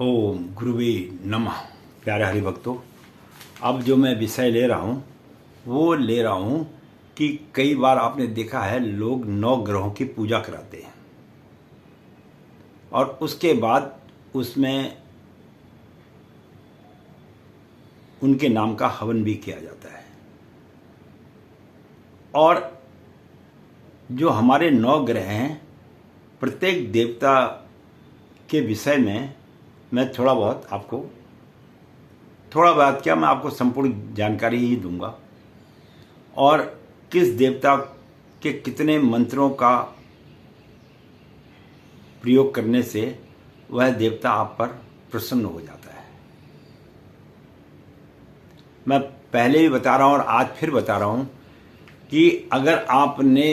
ओम गुरुवे नमः। प्यारे हरिभक्तों, अब जो मैं विषय ले रहा हूँ वो ले रहा हूँ कि कई बार आपने देखा है लोग 9 ग्रहों की पूजा कराते हैं और उसके बाद उसमें उनके नाम का हवन भी किया जाता है। और जो हमारे 9 ग्रह हैं, प्रत्येक देवता के विषय में मैं थोड़ा बहुत क्या मैं आपको संपूर्ण जानकारी ही दूंगा और किस देवता के कितने मंत्रों का प्रयोग करने से वह देवता आप पर प्रसन्न हो जाता है। मैं पहले भी बता रहा हूं और आज फिर बता रहा हूं कि अगर आपने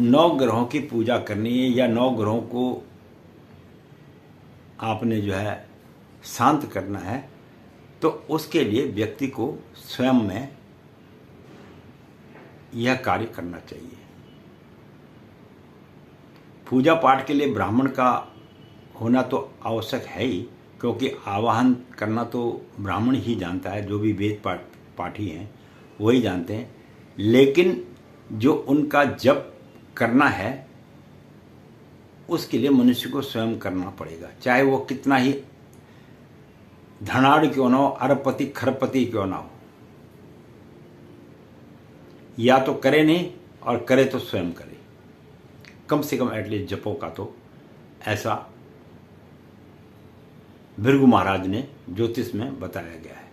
9 ग्रहों की पूजा करनी है या 9 ग्रहों को आपने जो है शांत करना है तो उसके लिए व्यक्ति को स्वयं में यह कार्य करना चाहिए। पूजा पाठ के लिए ब्राह्मण का होना तो आवश्यक है ही, क्योंकि आवाहन करना तो ब्राह्मण ही जानता है, जो भी वेद पाठी हैं वही जानते हैं। लेकिन जो उनका जप करना है उसके लिए मनुष्य को स्वयं करना पड़ेगा, चाहे वो कितना ही धनाढ़ क्यों ना हो, अरबपति खरबपति क्यों ना हो। या तो करे नहीं और करे तो स्वयं करे, कम से कम एटलीस्ट जपों का तो ऐसा भृगु महाराज ने ज्योतिष में बताया गया है।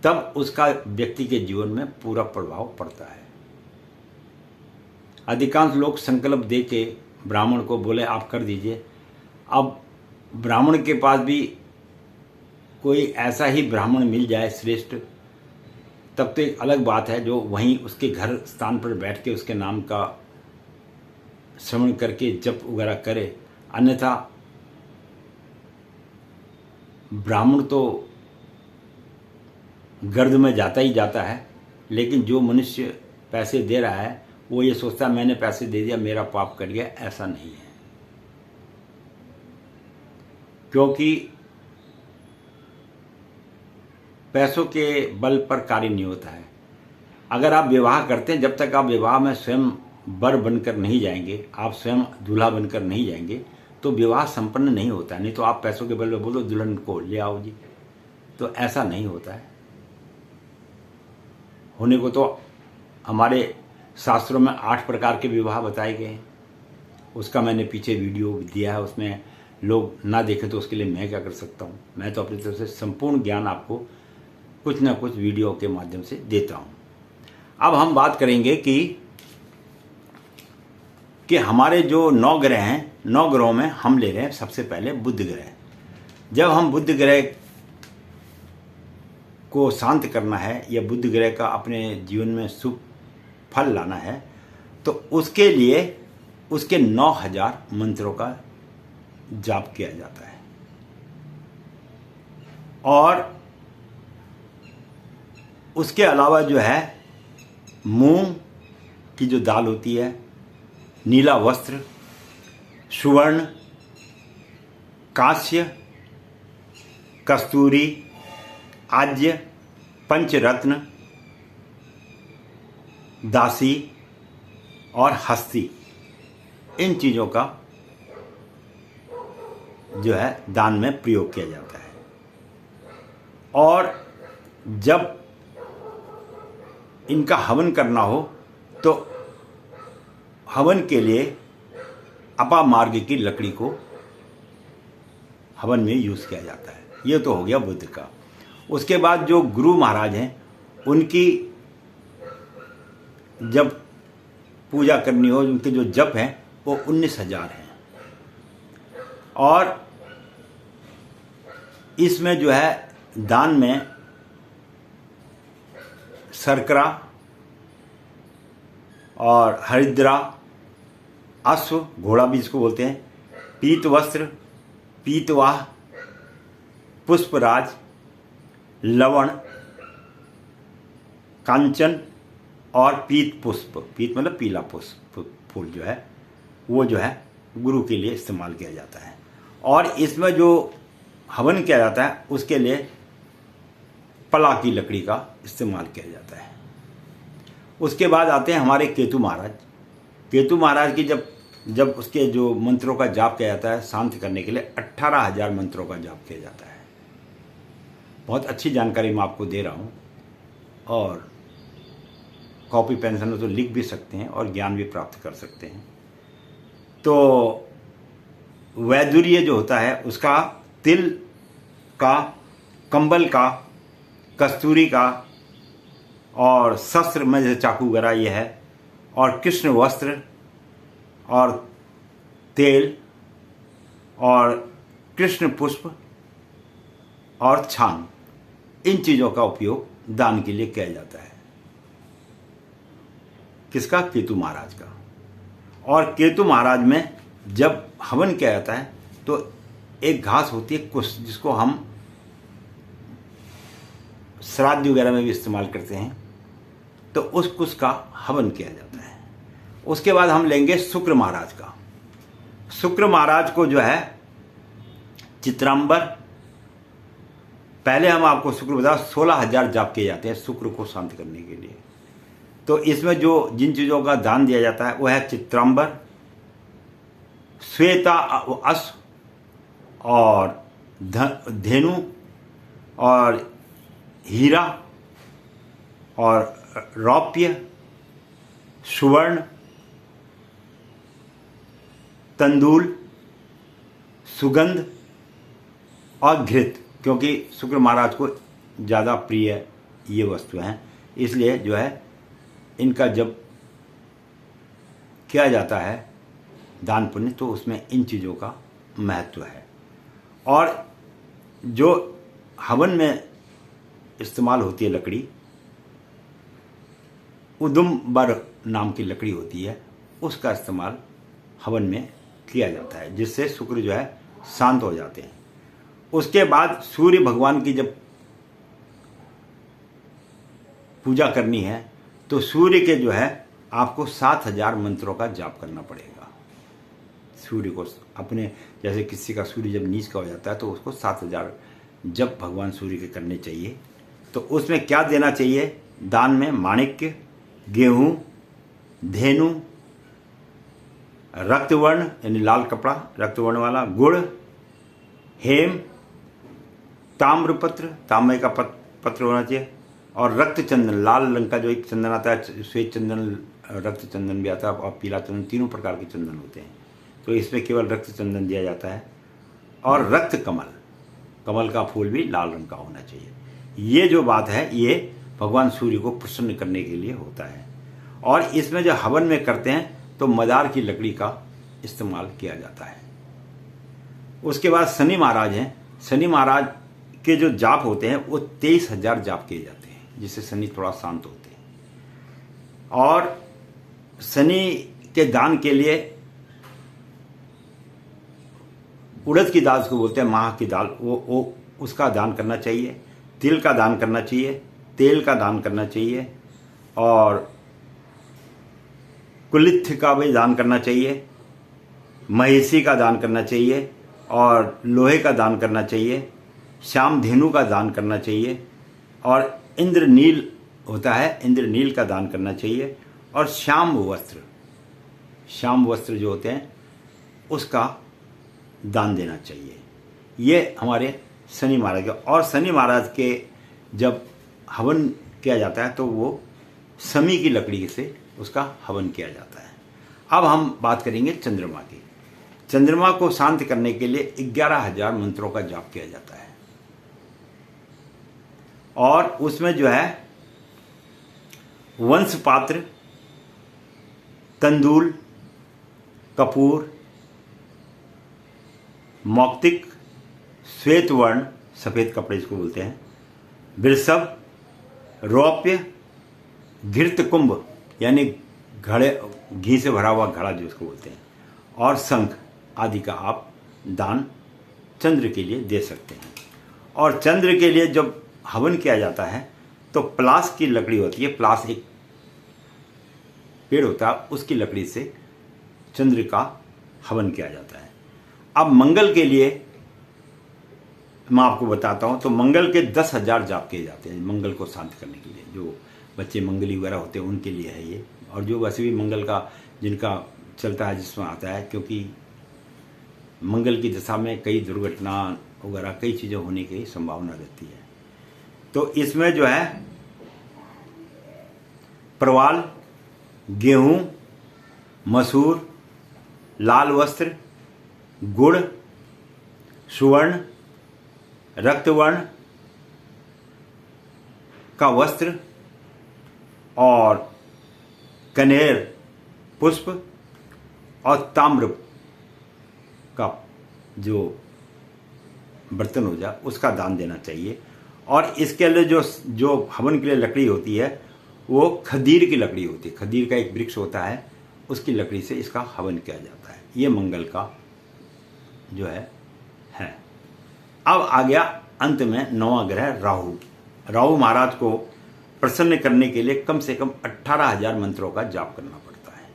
तब उसका व्यक्ति के जीवन में पूरा प्रभाव पड़ता है। अधिकांश लोग संकल्प दे के ब्राह्मण को बोले आप कर दीजिए। अब ब्राह्मण के पास भी कोई ऐसा ही ब्राह्मण मिल जाए श्रेष्ठ, तब तो एक अलग बात है, जो वहीं उसके घर स्थान पर बैठ के उसके नाम का श्रवण करके जप वगैरह करे। अन्यथा ब्राह्मण तो गर्द में जाता ही जाता है, लेकिन जो मनुष्य पैसे दे रहा है वो ये सोचता है मैंने पैसे दे दिया मेरा पाप कट गया। ऐसा नहीं है, क्योंकि पैसों के बल पर कार्य नहीं होता है। अगर आप विवाह करते हैं, जब तक आप विवाह में स्वयं वर बनकर नहीं जाएंगे, आप स्वयं दूल्हा बनकर नहीं जाएंगे, तो विवाह संपन्न नहीं होता है। नहीं तो आप पैसों के बल पर बोलो दुल्हन को ले आओ जी, तो ऐसा नहीं होता है। होने को तो हमारे शास्त्रों में 8 प्रकार के विवाह बताए गए हैं, उसका मैंने पीछे वीडियो दिया है, उसमें लोग ना देखें तो उसके लिए मैं क्या कर सकता हूँ। मैं तो अपनी तरफ से संपूर्ण ज्ञान आपको कुछ ना कुछ वीडियो के माध्यम से देता हूँ। अब हम बात करेंगे कि हमारे जो 9 ग्रह हैं, 9 ग्रहों में हम ले रहे हैं सबसे पहले बुध ग्रह। जब हम बुध ग्रह को शांत करना है या बुध ग्रह का अपने जीवन में शुभ फल लाना है, तो उसके लिए उसके 9000 मंत्रों का जाप किया जाता है। और उसके अलावा जो है मूंग की जो दाल होती है, नीला वस्त्र, सुवर्ण, कांस्य, कस्तूरी, आज्य, पंचरत्न, दासी और हस्ती, इन चीज़ों का जो है दान में प्रयोग किया जाता है। और जब इनका हवन करना हो तो हवन के लिए अपामार्ग की लकड़ी को हवन में यूज़ किया जाता है। ये तो हो गया बुध का। उसके बाद जो गुरु महाराज हैं, उनकी जब पूजा करनी हो, उनके जो जप हैं वो 19,000 हैं। और इसमें जो है दान में शर्करा और हरिद्रा, अश्व घोड़ा भी इसको बोलते हैं, पीत वस्त्र, पीतवाह, पुष्पराज, लवण, कांचन और पीत पुष्प, पीत मतलब पीला पुष्प फूल जो है वो जो है गुरु के लिए इस्तेमाल किया जाता है। और इसमें जो हवन किया जाता है उसके लिए पला की लकड़ी का इस्तेमाल किया जाता है। उसके बाद आते हैं हमारे केतु महाराज। केतु महाराज की जब उसके जो मंत्रों का जाप किया जाता है शांत करने के लिए 18,000 मंत्रों का जाप किया जाता है। बहुत अच्छी जानकारी मैं आपको दे रहा हूँ, और कॉपी पेंसिल में तो लिख भी सकते हैं और ज्ञान भी प्राप्त कर सकते हैं। तो वैदुर्य जो होता है उसका तिल का, कंबल का, कस्तूरी का और शस्त्र में जैसे चाकू वगैरह ये है, और कृष्ण वस्त्र और तेल और कृष्ण पुष्प और छान, इन चीज़ों का उपयोग दान के लिए किया जाता है। किसका? केतु महाराज का। और केतु महाराज में जब हवन किया जाता है तो एक घास होती है कुश, जिसको हम श्राद्ध वगैरह में भी इस्तेमाल करते हैं, तो उस कुश का हवन किया जाता है। उसके बाद हम लेंगे शुक्र महाराज का। शुक्र महाराज को जो है चित्रांबर, पहले हम आपको शुक्र बता 16,000 जाप किए जाते हैं शुक्र को शांत करने के लिए। तो इसमें जिन चीज़ों का दान दिया जाता है वो है चित्रांबर, श्वेता अश्व और धेनु और हीरा और रौप्य, सुवर्ण, तंदूल, सुगंध और घृत, क्योंकि शुक्र महाराज को ज़्यादा प्रिय ये वस्तु हैं, इसलिए जो है इनका जब किया जाता है दान पुण्य तो उसमें इन चीज़ों का महत्व है। और जो हवन में इस्तेमाल होती है लकड़ी, उदुम्बर नाम की लकड़ी होती है, उसका इस्तेमाल हवन में किया जाता है, जिससे शुक्र जो है शांत हो जाते हैं। उसके बाद सूर्य भगवान की जब पूजा करनी है तो सूर्य के जो है आपको 7,000 मंत्रों का जाप करना पड़ेगा। सूर्य को अपने, जैसे किसी का सूर्य जब नीच का हो जाता है तो उसको 7,000 जप भगवान सूर्य के करने चाहिए। तो उसमें क्या देना चाहिए दान में? माणिक्य, गेहूं, धेनु, रक्तवर्ण यानी लाल कपड़ा रक्तवर्ण वाला, गुड़, हेम, ताम्रपत्र, तांबे का पत्र होना चाहिए, और रक्त चंदन, लाल रंग का जो एक चंदन आता है, श्वेत चंदन, रक्त चंदन भी आता है और पीला चंदन, तीनों प्रकार के चंदन होते हैं। तो इसमें केवल रक्त चंदन दिया जाता है। और रक्त कमल, कमल का फूल भी लाल रंग का होना चाहिए। ये जो बात है ये भगवान सूर्य को प्रसन्न करने के लिए होता है। और इसमें जो हवन में करते हैं तो मदार की लकड़ी का इस्तेमाल किया जाता है। उसके बाद शनि महाराज हैं। शनि महाराज के जो जाप होते हैं वो 23,000 जाप किए जाते हैं, जिससे शनि थोड़ा शांत होते हैं। और शनि के दान के लिए उड़द की दाल को बोलते हैं, माह की दाल, वो उसका दान करना चाहिए। तिल का दान करना चाहिए, तेल का दान करना चाहिए, और कुलित्थ का भी दान करना चाहिए, महिषी का दान करना चाहिए, और लोहे का दान करना चाहिए, श्याम धेनु का दान करना चाहिए, और इंद्रनील होता है, इंद्रनील का दान करना चाहिए, और श्याम वस्त्र जो होते हैं उसका दान देना चाहिए। ये हमारे शनि महाराज का। और शनि महाराज के जब हवन किया जाता है तो वो समी की लकड़ी से उसका हवन किया जाता है। अब हम बात करेंगे चंद्रमा की। चंद्रमा को शांत करने के लिए 11,000 मंत्रों का जाप किया जाता है, और उसमें जो है वंश पात्र, तंदूल, कपूर, मौक्तिक, श्वेत वर्ण, सफेद कपड़े जिसको बोलते हैं, वृषभ, रौप्य, घृत कुंभ यानी घड़े, घी से भरा हुआ घड़ा जिसको बोलते हैं, और शंख आदि का आप दान चंद्र के लिए दे सकते हैं। और चंद्र के लिए जब हवन किया जाता है तो प्लास की लकड़ी होती है, प्लास एक पेड़ होता है, उसकी लकड़ी से चंद्र का हवन किया जाता है। अब मंगल के लिए मैं आपको बताता हूँ। तो मंगल के 10,000 जाप किए जाते हैं मंगल को शांत करने के लिए। जो बच्चे मंगली वगैरह होते हैं उनके लिए है ये, और जो वैसे भी मंगल का जिनका चलता है जिसमें आता है, क्योंकि मंगल की दशा में कई दुर्घटना वगैरह कई चीज़ें होने की संभावना रहती है। तो इसमें जो है प्रवाल, गेहूं, मसूर, लाल वस्त्र, गुड़, सुवर्ण, रक्तवर्ण का वस्त्र और कनेर पुष्प और ताम्र का जो बर्तन हो जाए उसका दान देना चाहिए। और इसके लिए जो हवन के लिए लकड़ी होती है वो खदीर की लकड़ी होती है। खदीर का एक वृक्ष होता है, उसकी लकड़ी से इसका हवन किया जाता है। ये मंगल का जो है। अब आ गया अंत में 9वां ग्रह राहु। राहु महाराज को प्रसन्न करने के लिए कम से कम 18,000 मंत्रों का जाप करना पड़ता है।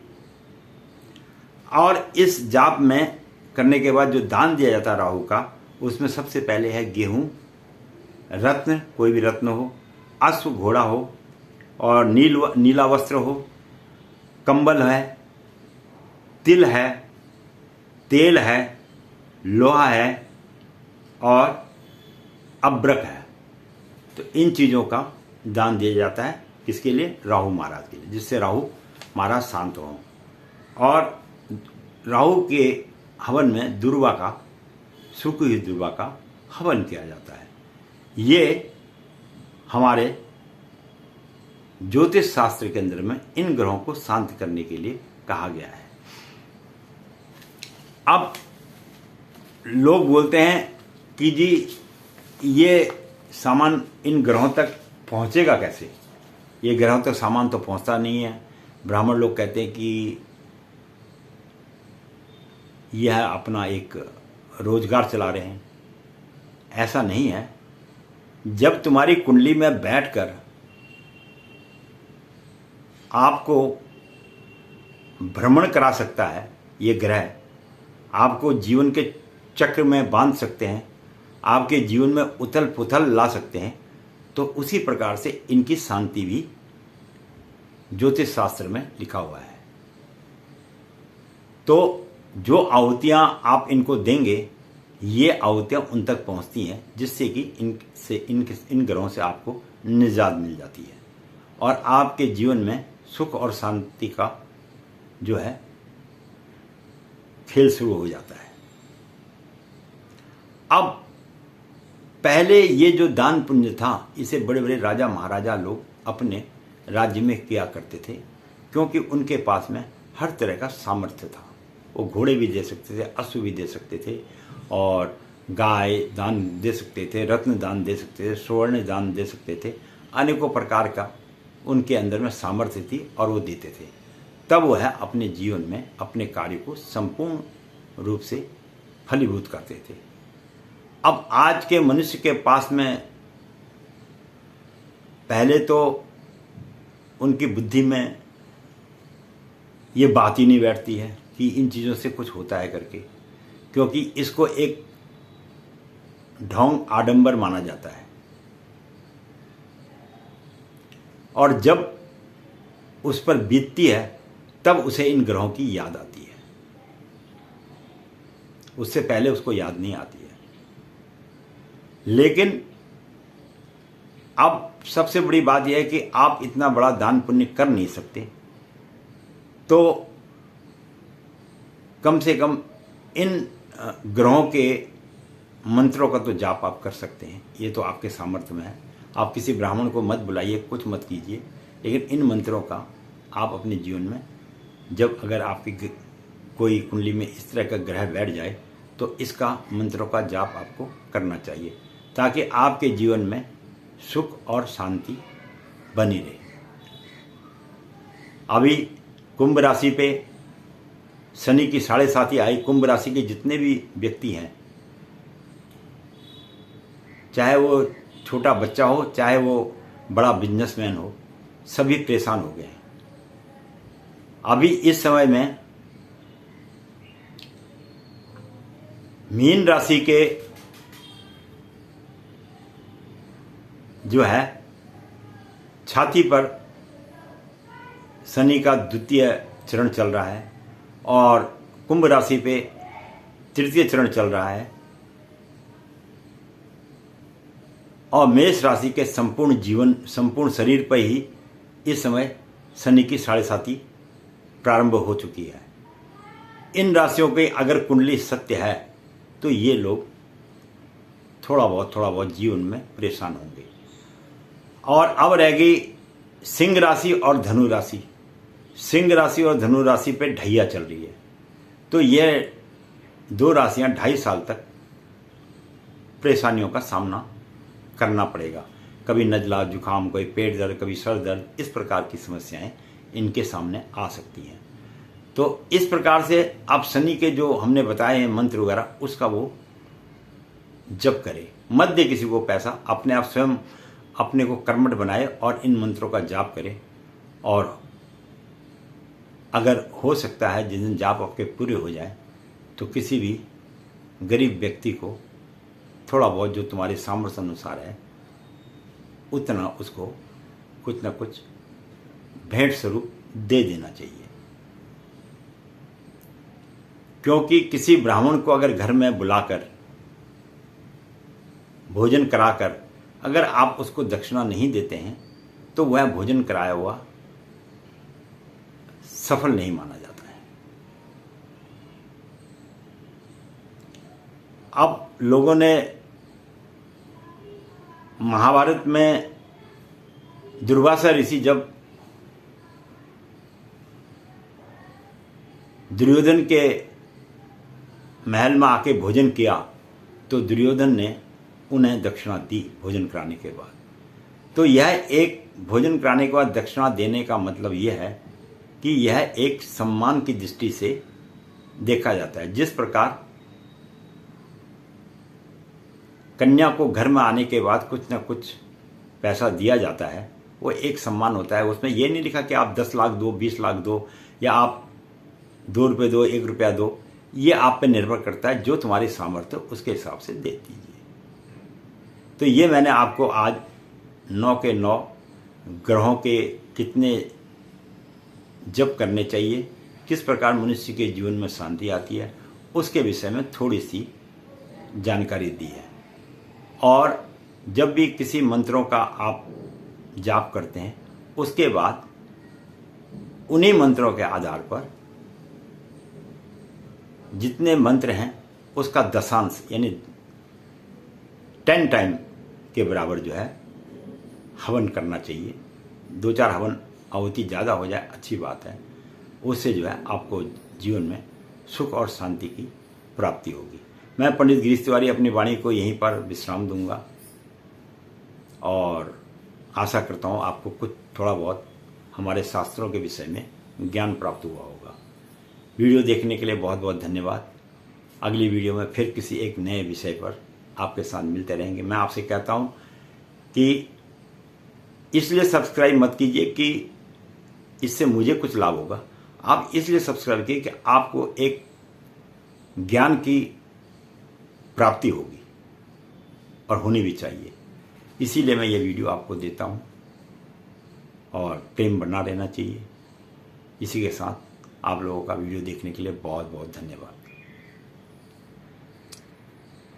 और इस जाप में करने के बाद जो दान दिया जाता है राहु का, उसमें सबसे पहले है गेहूं, रत्न, कोई भी रत्न हो, अश्व घोड़ा हो, और नीला वस्त्र हो, कंबल है, तिल है, तेल है, लोहा है और अब्रक है। तो इन चीज़ों का दान दिया जाता है। किसके लिए? राहु महाराज के लिए, जिससे राहु महाराज शांत हों। और राहु के हवन में दुर्वा का, सूखी हुई दुर्वा का हवन किया जाता है। ये हमारे ज्योतिष शास्त्र के अंदर में इन ग्रहों को शांत करने के लिए कहा गया है। अब लोग बोलते हैं कि जी ये सामान इन ग्रहों तक पहुंचेगा कैसे? ये ग्रहों तक सामान तो पहुंचता नहीं है। ब्राह्मण लोग कहते हैं कि यह अपना एक रोजगार चला रहे हैं। ऐसा नहीं है। जब तुम्हारी कुंडली में बैठकर आपको भ्रमण करा सकता है ये ग्रह, आपको जीवन के चक्र में बांध सकते हैं, आपके जीवन में उथल पुथल ला सकते हैं, तो उसी प्रकार से इनकी शांति भी ज्योतिष शास्त्र में लिखा हुआ है। तो जो आहुतियाँ आप इनको देंगे, ये आहुतियाँ उन तक पहुँचती हैं, जिससे कि इन ग्रहों से आपको निजात मिल जाती है और आपके जीवन में सुख और शांति का जो है खेल शुरू हो जाता है। अब पहले ये जो दान पुण्य था, इसे बड़े बड़े राजा महाराजा लोग अपने राज्य में किया करते थे, क्योंकि उनके पास में हर तरह का सामर्थ्य था। वो घोड़े भी दे सकते थे, अश्व भी दे सकते थे, और गाय दान दे सकते थे, रत्न दान दे सकते थे, स्वर्ण दान दे सकते थे। अनेकों प्रकार का उनके अंदर में सामर्थ्य थी और वो देते थे। तब वह अपने जीवन में अपने कार्य को संपूर्ण रूप से फलीभूत करते थे। अब आज के मनुष्य के पास में पहले तो उनकी बुद्धि में ये बात ही नहीं बैठती है कि इन चीज़ों से कुछ होता है करके, क्योंकि इसको एक ढोंग आडंबर माना जाता है। और जब उस पर बीतती है तब उसे इन ग्रहों की याद आती है, उससे पहले उसको याद नहीं आती है। लेकिन अब सबसे बड़ी बात यह है कि आप इतना बड़ा दान पुण्य कर नहीं सकते, तो कम से कम इन ग्रहों के मंत्रों का तो जाप आप कर सकते हैं। ये तो आपके सामर्थ्य में है। आप किसी ब्राह्मण को मत बुलाइए, कुछ मत कीजिए, लेकिन इन मंत्रों का आप अपने जीवन में, जब अगर आपकी कोई कुंडली में इस तरह का ग्रह बैठ जाए, तो इसका मंत्रों का जाप आपको करना चाहिए, ताकि आपके जीवन में सुख और शांति बनी रहे। अभी कुंभ राशि पे शनि की 7.5 आई। कुंभ राशि के जितने भी व्यक्ति हैं, चाहे वो छोटा बच्चा हो, चाहे वो बड़ा बिजनेसमैन हो, सभी परेशान हो गए हैं। अभी इस समय में मीन राशि के जो है छाती पर शनि का द्वितीय चरण चल रहा है और कुंभ राशि पे तृतीय चरण चल रहा है और मेष राशि के संपूर्ण शरीर पर ही इस समय शनि की 7.5 प्रारंभ हो चुकी है। इन राशियों के अगर कुंडली सत्य है तो ये लोग थोड़ा बहुत जीवन में परेशान होंगे। और अब रह गई सिंह राशि और धनु राशि। सिंह राशि और धनु राशि पे ढैया चल रही है, तो ये 2 राशियां 2.5 साल तक परेशानियों का सामना करना पड़ेगा। कभी नजला, जुकाम, कोई पेट दर्द, कभी सर दर्द, इस प्रकार की समस्याएं इनके सामने आ सकती हैं। तो इस प्रकार से आप शनि के जो हमने बताए हैं मंत्र वगैरह, उसका वो जप करे, मत दे किसी को पैसा, अपने आप स्वयं अपने को कर्मठ बनाए और इन मंत्रों का जाप करे। और अगर हो सकता है जिस दिन जाप आपके पूरे हो जाए तो किसी भी गरीब व्यक्ति को थोड़ा बहुत जो तुम्हारे सामर्थ्य अनुसार है उतना उसको कुछ ना कुछ भेंट स्वरूप दे देना चाहिए। क्योंकि किसी ब्राह्मण को अगर घर में बुलाकर भोजन कराकर अगर आप उसको दक्षिणा नहीं देते हैं तो वह भोजन कराया हुआ सफल नहीं माना जाता है। अब लोगों ने महाभारत में दुर्वासा ऋषि जब दुर्योधन के महल में आके भोजन किया तो दुर्योधन ने उन्हें दक्षिणा दी भोजन कराने के बाद। तो यह एक भोजन कराने के बाद दक्षिणा देने का मतलब यह है कि यह एक सम्मान की दृष्टि से देखा जाता है। जिस प्रकार कन्या को घर में आने के बाद कुछ ना कुछ पैसा दिया जाता है, वो एक सम्मान होता है। उसमें यह नहीं लिखा कि आप 10 लाख दो, 20 लाख दो, या आप 2 रुपये दो, 1 रुपया दो। ये आप पे निर्भर करता है, जो तुम्हारी सामर्थ्य उसके हिसाब से दे दीजिए। तो ये मैंने आपको आज 9 के 9 ग्रहों के कितने जप करने चाहिए, किस प्रकार मनुष्य के जीवन में शांति आती है, उसके विषय में थोड़ी सी जानकारी दी है। और जब भी किसी मंत्रों का आप जाप करते हैं उसके बाद उन्हीं मंत्रों के आधार पर जितने मंत्र हैं उसका दशांश यानी 10 टाइम के बराबर जो है हवन करना चाहिए। 2-4 हवन आहुति ज़्यादा हो जाए अच्छी बात है, उससे जो है आपको जीवन में सुख और शांति की प्राप्ति होगी। मैं पंडित गिरीश तिवारी अपनी वाणी को यहीं पर विश्राम दूंगा और आशा करता हूँ आपको कुछ थोड़ा बहुत हमारे शास्त्रों के विषय में ज्ञान प्राप्त हुआ होगा। वीडियो देखने के लिए बहुत बहुत धन्यवाद। अगली वीडियो में फिर किसी एक नए विषय पर आपके साथ मिलते रहेंगे। मैं आपसे कहता हूँ कि इसलिए सब्सक्राइब मत कीजिए कि इससे मुझे कुछ लाभ होगा, आप इसलिए सब्सक्राइब कीजिए कि आपको एक ज्ञान की प्राप्ति होगी और होनी भी चाहिए। इसीलिए मैं ये वीडियो आपको देता हूँ और प्रेम बना रहना चाहिए। इसी के साथ आप लोगों का वीडियो देखने के लिए बहुत बहुत धन्यवाद।